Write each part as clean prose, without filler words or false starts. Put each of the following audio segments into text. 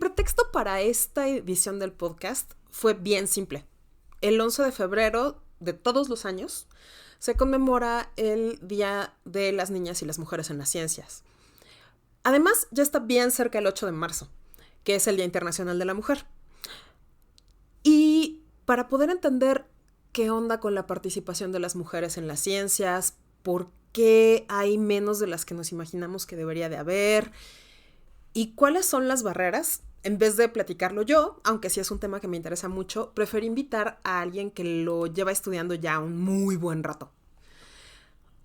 pretexto para esta edición del podcast fue bien simple. El 11 de febrero de todos los años se conmemora el Día de las Niñas y las Mujeres en las Ciencias. Además, ya está bien cerca el 8 de marzo, que es el Día Internacional de la Mujer. Y para poder entender qué onda con la participación de las mujeres en las ciencias, por qué hay menos de las que nos imaginamos que debería de haber, y cuáles son las barreras, en vez de platicarlo yo, aunque sí es un tema que me interesa mucho, preferí invitar a alguien que lo lleva estudiando ya un muy buen rato.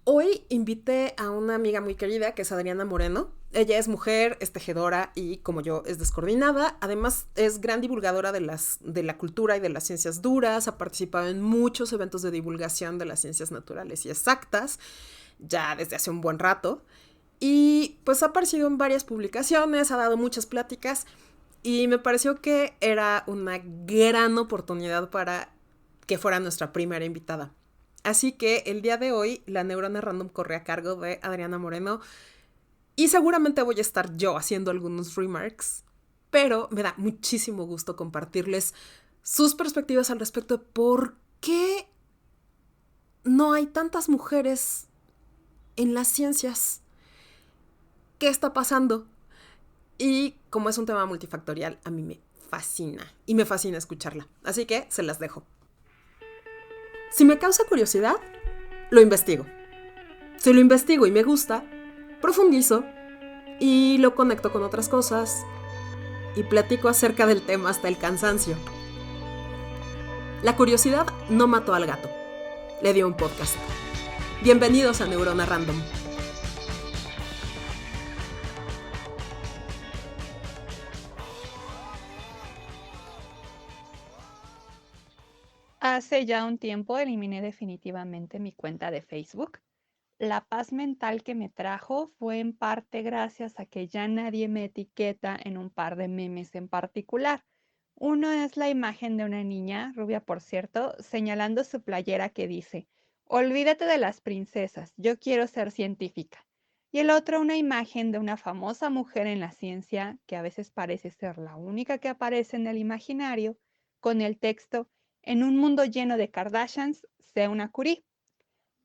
Hoy invité a una amiga muy querida que es Adriana Moreno. Ella es mujer, es tejedora y, como yo, es descoordinada. Además, es gran divulgadora de la cultura y de las ciencias duras. Ha participado en muchos eventos de divulgación de las ciencias naturales y exactas, ya desde hace un buen rato. Y pues ha aparecido en varias publicaciones, ha dado muchas pláticas y me pareció que era una gran oportunidad para que fuera nuestra primera invitada. Así que el día de hoy la Neurona Random corre a cargo de Adriana Moreno y seguramente voy a estar yo haciendo algunos remarks, pero me da muchísimo gusto compartirles sus perspectivas al respecto de por qué no hay tantas mujeres en las ciencias. ¿Qué está pasando? Y como es un tema multifactorial, a mí me fascina y me fascina escucharla. Así que se las dejo. Si me causa curiosidad, lo investigo. Si lo investigo y me gusta, profundizo y lo conecto con otras cosas y platico acerca del tema hasta el cansancio. La curiosidad no mató al gato, le dio un podcast. Bienvenidos a Neurona Random. Hace ya un tiempo eliminé definitivamente mi cuenta de Facebook. La paz mental que me trajo fue en parte gracias a que ya nadie me etiqueta en un par de memes en particular. Uno es la imagen de una niña, rubia por cierto, señalando su playera que dice, olvídate de las princesas, yo quiero ser científica. Y el otro una imagen de una famosa mujer en la ciencia, que a veces parece ser la única que aparece en el imaginario, con el texto, en un mundo lleno de Kardashians, sé una Curie.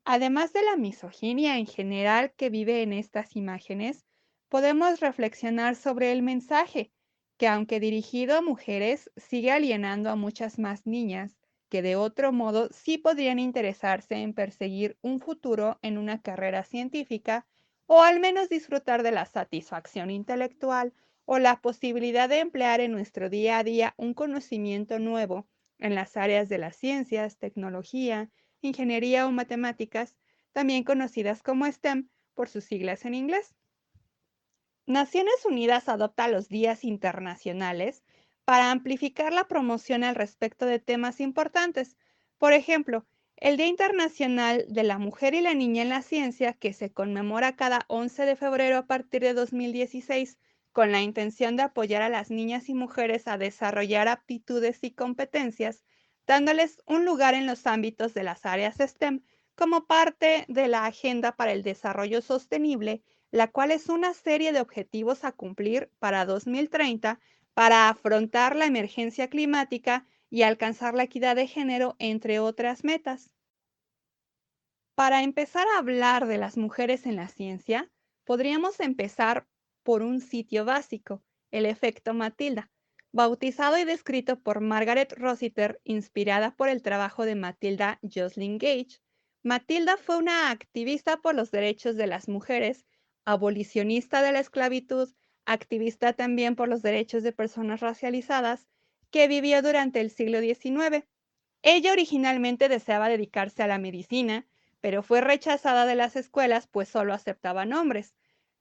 Además de la misoginia en general que vive en estas imágenes, podemos reflexionar sobre el mensaje, que aunque dirigido a mujeres, sigue alienando a muchas más niñas que de otro modo sí podrían interesarse en perseguir un futuro en una carrera científica o al menos disfrutar de la satisfacción intelectual o la posibilidad de emplear en nuestro día a día un conocimiento nuevo en las áreas de las ciencias, tecnología, ingeniería o matemáticas, también conocidas como STEM por sus siglas en inglés. Naciones Unidas adopta los días internacionales para amplificar la promoción al respecto de temas importantes. Por ejemplo, el Día Internacional de la Mujer y la Niña en la Ciencia, que se conmemora cada 11 de febrero a partir de 2016, con la intención de apoyar a las niñas y mujeres a desarrollar aptitudes y competencias, dándoles un lugar en los ámbitos de las áreas STEM como parte de la Agenda para el Desarrollo Sostenible, la cual es una serie de objetivos a cumplir para 2030 para afrontar la emergencia climática y alcanzar la equidad de género, entre otras metas. Para empezar a hablar de las mujeres en la ciencia, podríamos empezar por un sitio básico, el efecto Matilda, bautizado y descrito por Margaret Rossiter, inspirada por el trabajo de Matilda Joslyn Gage. Matilda fue una activista por los derechos de las mujeres, abolicionista de la esclavitud, activista también por los derechos de personas racializadas, que vivió durante el siglo XIX. Ella originalmente deseaba dedicarse a la medicina, pero fue rechazada de las escuelas pues solo aceptaban hombres.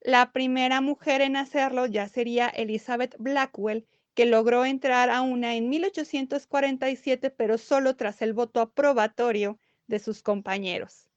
La primera mujer en hacerlo ya sería Elizabeth Blackwell, que logró entrar a una en 1847, pero solo tras el voto aprobatorio de sus compañeros.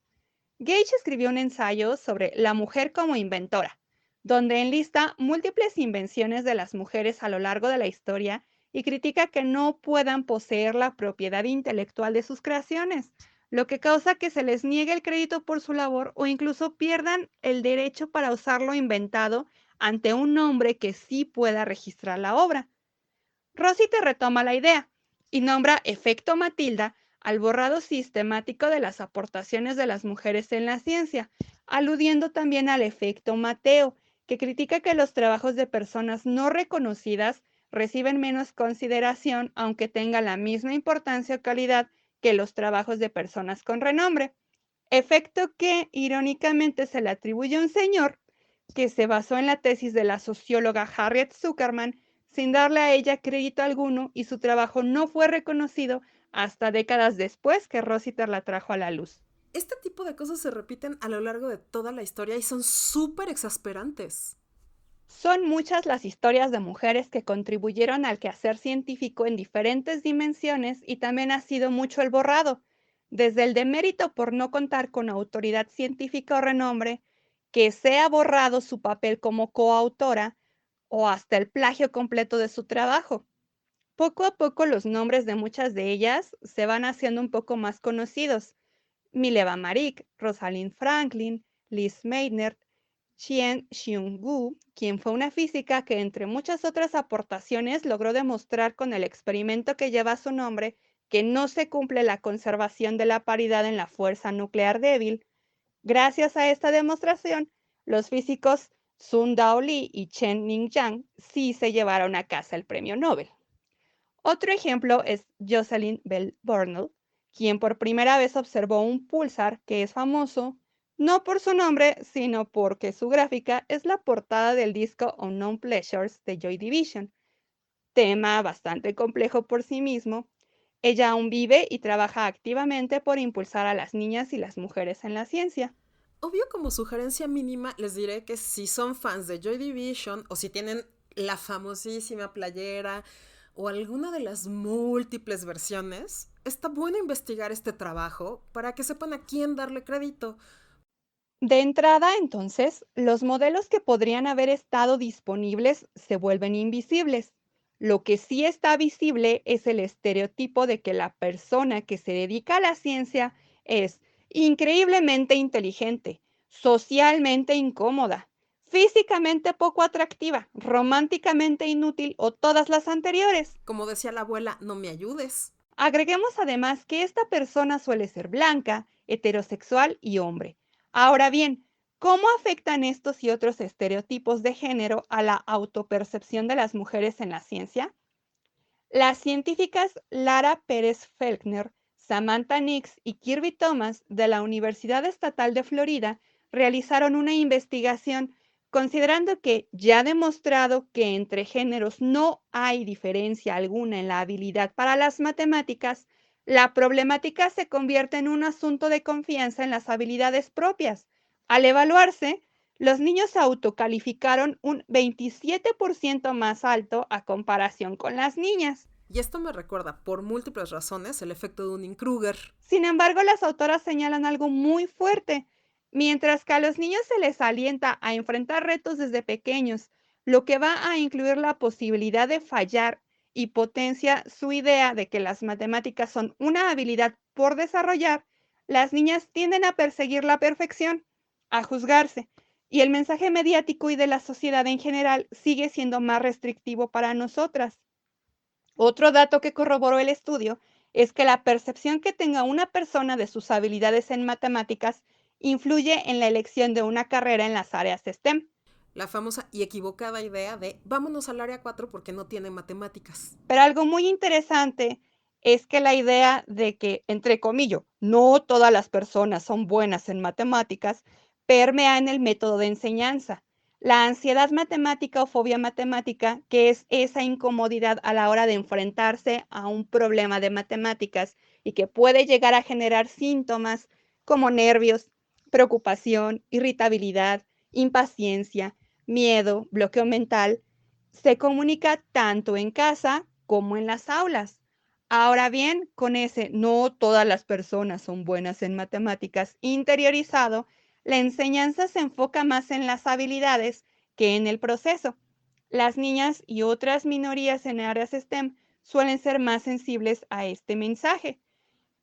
Gage escribió un ensayo sobre la mujer como inventora, donde enlista múltiples invenciones de las mujeres a lo largo de la historia y critica que no puedan poseer la propiedad intelectual de sus creaciones, lo que causa que se les niegue el crédito por su labor o incluso pierdan el derecho para usar lo inventado ante un hombre que sí pueda registrar la obra. Rosita retoma la idea y nombra efecto Matilda al borrado sistemático de las aportaciones de las mujeres en la ciencia, aludiendo también al efecto Mateo, que critica que los trabajos de personas no reconocidas reciben menos consideración aunque tengan la misma importancia o calidad que los trabajos de personas con renombre. Efecto que, irónicamente, se le atribuye a un señor que se basó en la tesis de la socióloga Harriet Zuckerman sin darle a ella crédito alguno y su trabajo no fue reconocido hasta décadas después que Rossiter la trajo a la luz. Este tipo de cosas se repiten a lo largo de toda la historia y son súper exasperantes. Son muchas las historias de mujeres que contribuyeron al quehacer científico en diferentes dimensiones y también ha sido mucho el borrado, desde el demérito por no contar con autoridad científica o renombre, que sea borrado su papel como coautora o hasta el plagio completo de su trabajo. Poco a poco los nombres de muchas de ellas se van haciendo un poco más conocidos. Mileva Maric, Rosalind Franklin, Liz Meitner, Chien Xiong-gu, quien fue una física que entre muchas otras aportaciones logró demostrar con el experimento que lleva su nombre que no se cumple la conservación de la paridad en la fuerza nuclear débil. Gracias a esta demostración, los físicos Sun Dao Li y Chen Ning-yang sí se llevaron a casa el premio Nobel. Otro ejemplo es Jocelyn Bell Burnell, quien por primera vez observó un púlsar que es famoso no por su nombre, sino porque su gráfica es la portada del disco Unknown Pleasures de Joy Division, tema bastante complejo por sí mismo. Ella aún vive y trabaja activamente por impulsar a las niñas y las mujeres en la ciencia. Obvio, como sugerencia mínima, les diré que si son fans de Joy Division o si tienen la famosísima playera o alguna de las múltiples versiones, está bueno investigar este trabajo para que sepan a quién darle crédito. De entrada, entonces, los modelos que podrían haber estado disponibles se vuelven invisibles. Lo que sí está visible es el estereotipo de que la persona que se dedica a la ciencia es increíblemente inteligente, socialmente incómoda, físicamente poco atractiva, románticamente inútil o todas las anteriores. Como decía la abuela, no me ayudes. Agreguemos además que esta persona suele ser blanca, heterosexual y hombre. Ahora bien, ¿cómo afectan estos y otros estereotipos de género a la autopercepción de las mujeres en la ciencia? Las científicas Lara Pérez Felkner, Samantha Nix y Kirby Thomas de la Universidad Estatal de Florida realizaron una investigación considerando que ya demostrado que entre géneros no hay diferencia alguna en la habilidad para las matemáticas, la problemática se convierte en un asunto de confianza en las habilidades propias. Al evaluarse, los niños se autocalificaron un 27% más alto a comparación con las niñas. Y esto me recuerda, por múltiples razones, el efecto de Dunning-Kruger. Sin embargo, las autoras señalan algo muy fuerte. Mientras que a los niños se les alienta a enfrentar retos desde pequeños, lo que va a incluir la posibilidad de fallar y potencia su idea de que las matemáticas son una habilidad por desarrollar, las niñas tienden a perseguir la perfección, a juzgarse, y el mensaje mediático y de la sociedad en general sigue siendo más restrictivo para nosotras. Otro dato que corroboró el estudio es que la percepción que tenga una persona de sus habilidades en matemáticas influye en la elección de una carrera en las áreas STEM. La famosa y equivocada idea de vámonos al área 4 porque no tiene matemáticas. Pero algo muy interesante es que la idea de que, entre comillas, no todas las personas son buenas en matemáticas, permea en el método de enseñanza. La ansiedad matemática o fobia matemática, que es esa incomodidad a la hora de enfrentarse a un problema de matemáticas y que puede llegar a generar síntomas como nervios, preocupación, irritabilidad, impaciencia, miedo, bloqueo mental, se comunica tanto en casa como en las aulas. Ahora bien, con ese no todas las personas son buenas en matemáticas interiorizado, la enseñanza se enfoca más en las habilidades que en el proceso. Las niñas y otras minorías en áreas STEM suelen ser más sensibles a este mensaje.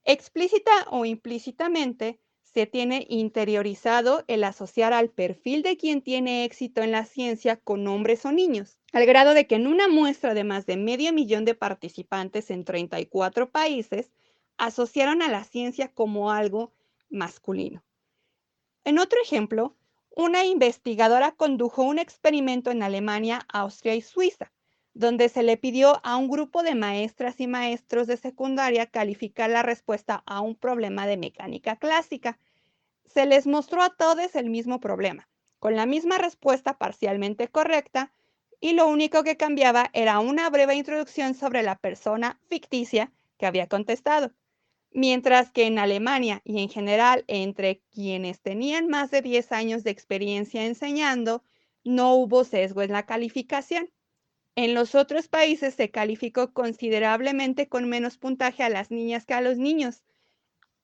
Explícita o implícitamente, Se tiene interiorizado el asociar al perfil de quien tiene éxito en la ciencia con hombres o niños, al grado de que en una muestra de más de medio millón de participantes en 34 países, asociaron a la ciencia como algo masculino. En otro ejemplo, una investigadora condujo un experimento en Alemania, Austria y Suiza, donde se le pidió a un grupo de maestras y maestros de secundaria calificar la respuesta a un problema de mecánica clásica. Se les mostró a todos el mismo problema, con la misma respuesta parcialmente correcta, y lo único que cambiaba era una breve introducción sobre la persona ficticia que había contestado. Mientras que en Alemania y en general entre quienes tenían más de 10 años de experiencia enseñando, no hubo sesgo en la calificación. En los otros países se calificó considerablemente con menos puntaje a las niñas que a los niños.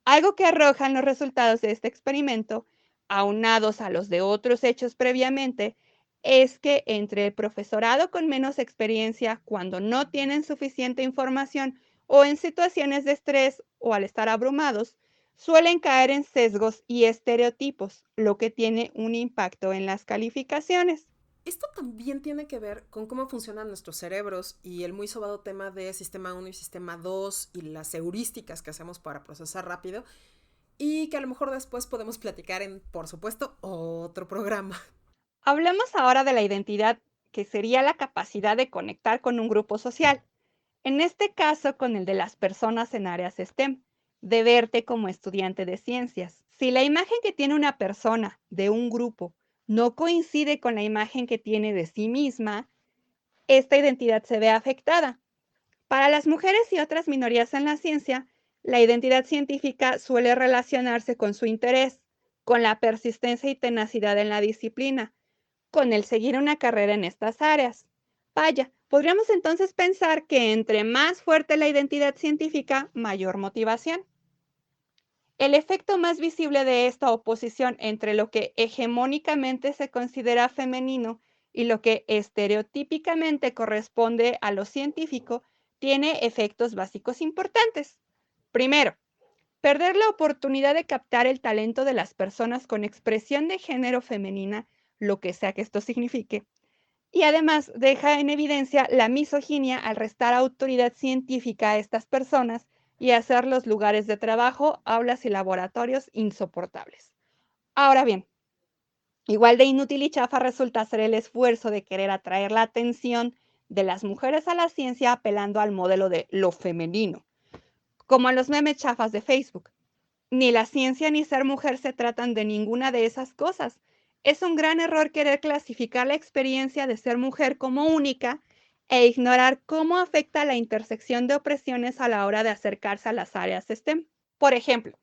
Algo que arrojan los resultados de este experimento, aunados a los de otros hechos previamente, es que entre el profesorado con menos experiencia, cuando no tienen suficiente información o en situaciones de estrés o al estar abrumados, suelen caer en sesgos y estereotipos, lo que tiene un impacto en las calificaciones. Esto también tiene que ver con cómo funcionan nuestros cerebros y el muy sobado tema de sistema 1 y sistema 2 y las heurísticas que hacemos para procesar rápido y que a lo mejor después podemos platicar en, por supuesto, otro programa. Hablemos ahora de la identidad, que sería la capacidad de conectar con un grupo social. En este caso, con el de las personas en áreas STEM, de verte como estudiante de ciencias. Si la imagen que tiene una persona de un grupo no coincide con la imagen que tiene de sí misma, esta identidad se ve afectada. Para las mujeres y otras minorías en la ciencia, la identidad científica suele relacionarse con su interés, con la persistencia y tenacidad en la disciplina, con el seguir una carrera en estas áreas. Vaya, podríamos entonces pensar que entre más fuerte la identidad científica, mayor motivación. El efecto más visible de esta oposición entre lo que hegemónicamente se considera femenino y lo que estereotípicamente corresponde a lo científico tiene efectos básicos importantes. Primero, perder la oportunidad de captar el talento de las personas con expresión de género femenina, lo que sea que esto signifique, y además deja en evidencia la misoginia al restar autoridad científica a estas personas y hacer los lugares de trabajo, aulas y laboratorios insoportables. Ahora bien, igual de inútil y chafa resulta ser el esfuerzo de querer atraer la atención de las mujeres a la ciencia apelando al modelo de lo femenino, como a los memes chafas de Facebook. Ni la ciencia ni ser mujer se tratan de ninguna de esas cosas. Es un gran error querer clasificar la experiencia de ser mujer como única e ignorar cómo afecta la intersección de opresiones a la hora de acercarse a las áreas STEM. Por ejemplo,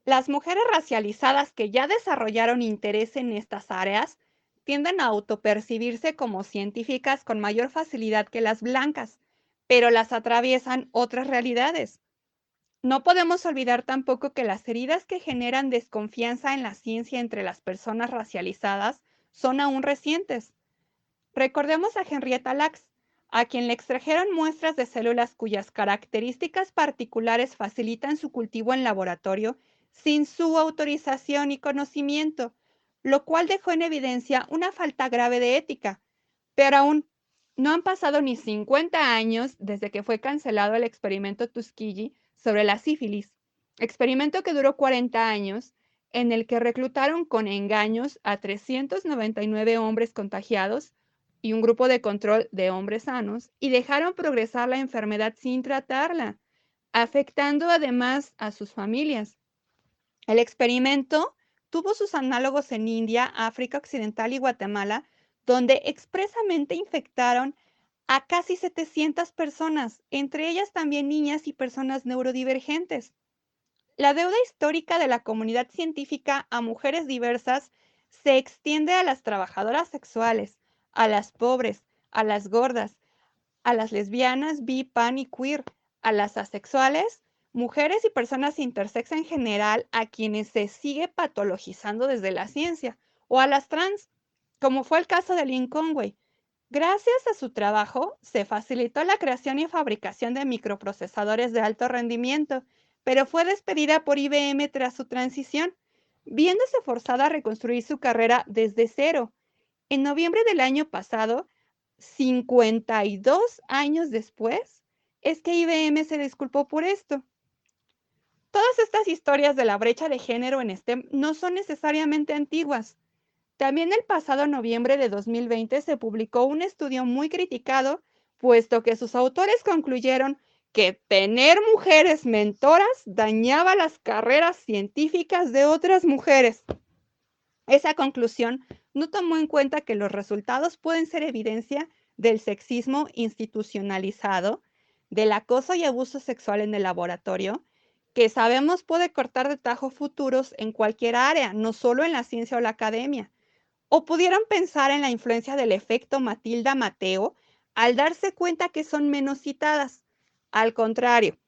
las mujeres racializadas que ya desarrollaron interés en estas áreas tienden a autopercibirse como científicas con mayor facilidad que las blancas, pero las atraviesan otras realidades. No podemos olvidar tampoco que las heridas que generan desconfianza en la ciencia entre las personas racializadas son aún recientes. Recordemos a Henrietta Lacks, a quien le extrajeron muestras de células cuyas características particulares facilitan su cultivo en laboratorio sin su autorización y conocimiento, lo cual dejó en evidencia una falta grave de ética. Pero aún no han pasado ni 50 años desde que fue cancelado el experimento Tuskegee sobre la sífilis, experimento que duró 40 años, en el que reclutaron con engaños a 399 hombres contagiados y un grupo de control de hombres sanos y dejaron progresar la enfermedad sin tratarla, afectando además a sus familias. El experimento tuvo sus análogos en India, África Occidental y Guatemala, donde expresamente infectaron a casi 700 personas, entre ellas también niñas y personas neurodivergentes. La deuda histórica de la comunidad científica a mujeres diversas se extiende a las trabajadoras sexuales, a las pobres, a las gordas, a las lesbianas, bi, pan y queer, a las asexuales, mujeres y personas intersex en general, a quienes se sigue patologizando desde la ciencia, o a las trans, como fue el caso de Lynn Conway. Gracias a su trabajo, se facilitó la creación y fabricación de microprocesadores de alto rendimiento, pero fue despedida por IBM tras su transición, viéndose forzada a reconstruir su carrera desde cero. En noviembre del año pasado, 52 años después, es que IBM se disculpó por esto. Todas estas historias de la brecha de género en STEM no son necesariamente antiguas. También el pasado noviembre de 2020 se publicó un estudio muy criticado, puesto que sus autores concluyeron que tener mujeres mentoras dañaba las carreras científicas de otras mujeres. Esa conclusión no tomó en cuenta que los resultados pueden ser evidencia del sexismo institucionalizado, del acoso y abuso sexual en el laboratorio, que sabemos puede cortar de tajo futuros en cualquier área, no solo en la ciencia o la academia. O pudieron pensar en la influencia del efecto Matilda Mateo al darse cuenta que son menos citadas. Al contrario,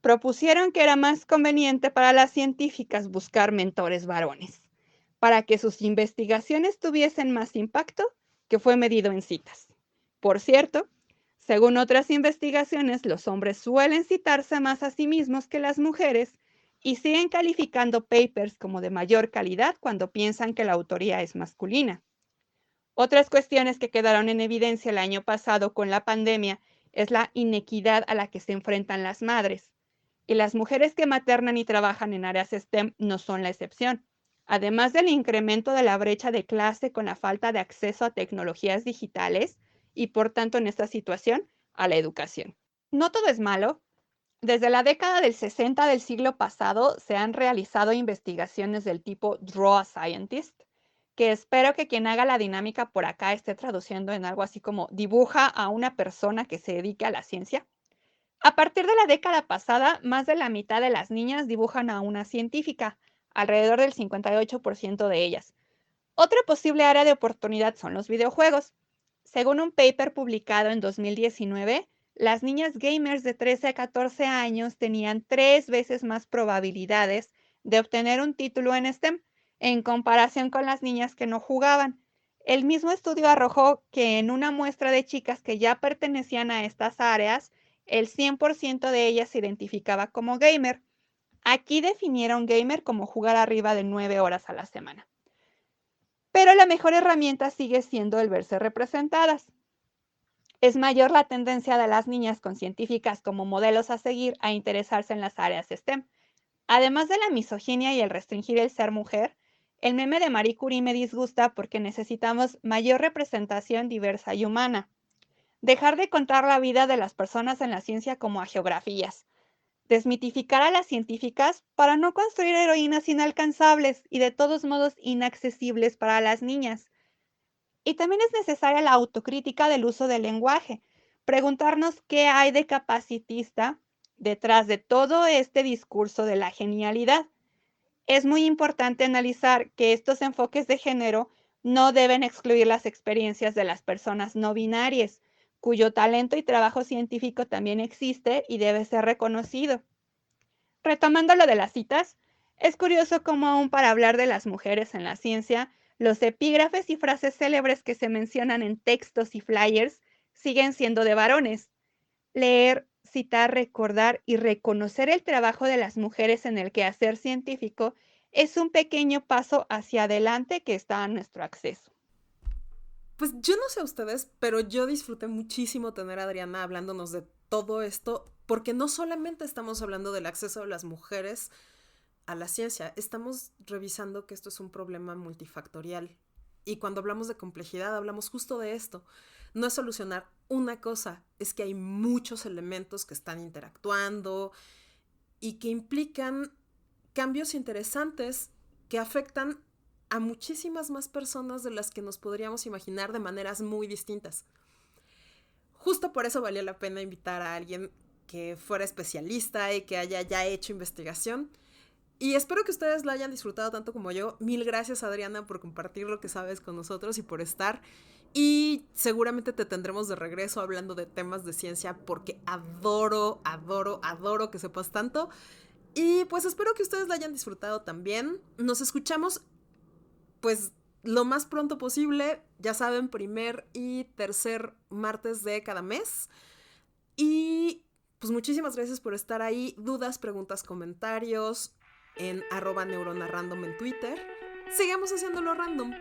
propusieron que era más conveniente para las científicas buscar mentores varones, para que sus investigaciones tuviesen más impacto, que fue medido en citas. Por cierto, según otras investigaciones, los hombres suelen citarse más a sí mismos que las mujeres y siguen calificando papers como de mayor calidad cuando piensan que la autoría es masculina. Otras cuestiones que quedaron en evidencia el año pasado con la pandemia es la inequidad a la que se enfrentan las madres. Y las mujeres que maternan y trabajan en áreas STEM no son la excepción. Además del incremento de la brecha de clase con la falta de acceso a tecnologías digitales y, por tanto, en esta situación, a la educación. No todo es malo. Desde la década del 60 del siglo pasado se han realizado investigaciones del tipo Draw a Scientist, que espero que quien haga la dinámica por acá esté traduciendo en algo así como dibuja a una persona que se dedique a la ciencia. A partir de la década pasada, más de la mitad de las niñas dibujan a una científica, alrededor del 58% de ellas. Otra posible área de oportunidad son los videojuegos. Según un paper publicado en 2019, las niñas gamers de 13 a 14 años tenían 3 veces más probabilidades de obtener un título en STEM en comparación con las niñas que no jugaban. El mismo estudio arrojó que en una muestra de chicas que ya pertenecían a estas áreas, el 100% de ellas se identificaba como gamer. Aquí definieron gamer como jugar arriba de 9 horas a la semana. Pero la mejor herramienta sigue siendo el verse representadas. Es mayor la tendencia de las niñas con científicas como modelos a seguir a interesarse en las áreas STEM. Además de la misoginia y el restringir el ser mujer, el meme de Marie Curie me disgusta porque necesitamos mayor representación diversa y humana. Dejar de contar la vida de las personas en la ciencia como a geografías. Desmitificar a las científicas para no construir heroínas inalcanzables y de todos modos inaccesibles para las niñas. Y también es necesaria la autocrítica del uso del lenguaje. Preguntarnos qué hay de capacitista detrás de todo este discurso de la genialidad. Es muy importante analizar que estos enfoques de género no deben excluir las experiencias de las personas no binarias, cuyo talento y trabajo científico también existe y debe ser reconocido. Retomando lo de las citas, es curioso cómo aún para hablar de las mujeres en la ciencia, los epígrafes y frases célebres que se mencionan en textos y flyers siguen siendo de varones. Leer, citar, recordar y reconocer el trabajo de las mujeres en el quehacer científico es un pequeño paso hacia adelante que está a nuestro acceso. Pues yo no sé a ustedes, pero yo disfruté muchísimo tener a Adriana hablándonos de todo esto, porque no solamente estamos hablando del acceso de las mujeres a la ciencia, estamos revisando que esto es un problema multifactorial. Y cuando hablamos de complejidad, hablamos justo de esto. No es solucionar una cosa, es que hay muchos elementos que están interactuando y que implican cambios interesantes que afectan a muchísimas más personas de las que nos podríamos imaginar de maneras muy distintas. Justo por eso valió la pena invitar a alguien que fuera especialista y que haya ya hecho investigación. Y espero que ustedes la hayan disfrutado tanto como yo. Mil gracias, Adriana, por compartir lo que sabes con nosotros y por estar. Y seguramente te tendremos de regreso hablando de temas de ciencia porque adoro, adoro, adoro que sepas tanto. Y pues espero que ustedes la hayan disfrutado también. Nos escuchamos pues lo más pronto posible. Ya saben, primer y tercer martes de cada mes. Y pues muchísimas gracias por estar ahí. Dudas, preguntas, comentarios. en @neuronarandom en Twitter. Sigamos haciéndolo random.